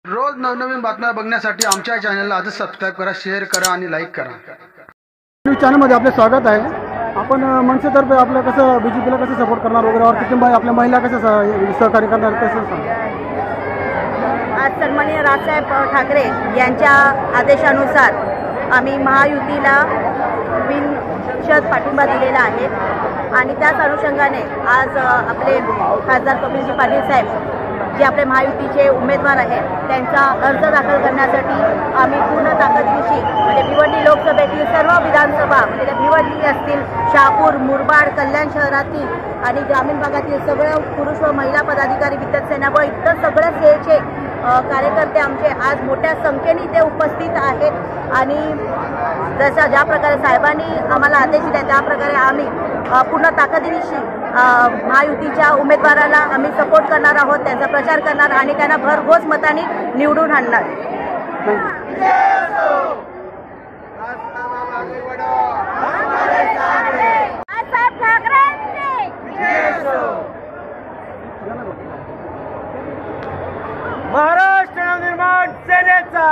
रोज नवनवीन बातम्या बघण्यासाठी आमच्या चॅनलला आजच सबस्क्राईब करा, शेअर करा आणि लाईक करा. न्यूज चॅनलमध्ये आपले स्वागत आहे. आपण मनसेतर्फे आपलं कसं बीजेपीला कसं सपोर्ट करणार वगैरे और किती आपल्या महिला कसं सहकार्य करणार कसं सांगा. आज सन्माननीय राजसाहेब ठाकरे यांच्या आदेशानुसार आम्ही महायुतीला बिनशर्त पाठिंबा दिलेला आहे आणि त्याच अनुषंगाने आज आपले खासदार कपिलजी पाटील साहेब जे आपले महायुतीचे उमेदवार आहेत त्यांचा अर्ज दाखल करण्यासाठी आम्ही पूर्ण ताकदीनिशी म्हणजे भिवंडी लोकसभेतील सर्व विधानसभा म्हणजे त्या भिवंडी असतील, शहापूर, मुरबाड, कल्याण शहरातील आणि ग्रामीण भागातील सगळं पुरुष व महिला पदाधिकारी, विद्युत सेना व इतर सगळ्या सेवेचे कार्यकर्ते आमचे आज मोठ्या संख्येने इथे उपस्थित आहेत आणि ज्या प्रकारे साहेबांनी आम्हाला आदेश दिले त्याप्रकारे आम्ही पूर्ण ताकदीनिशी महायुतीच्या उमेदवाराला आम्ही सपोर्ट करणार आहोत, त्यांचा प्रचार करणार आणि त्यांना भरघोस मताने निवडून आणणार. महाराष्ट्र नवनिर्माण सेनेचा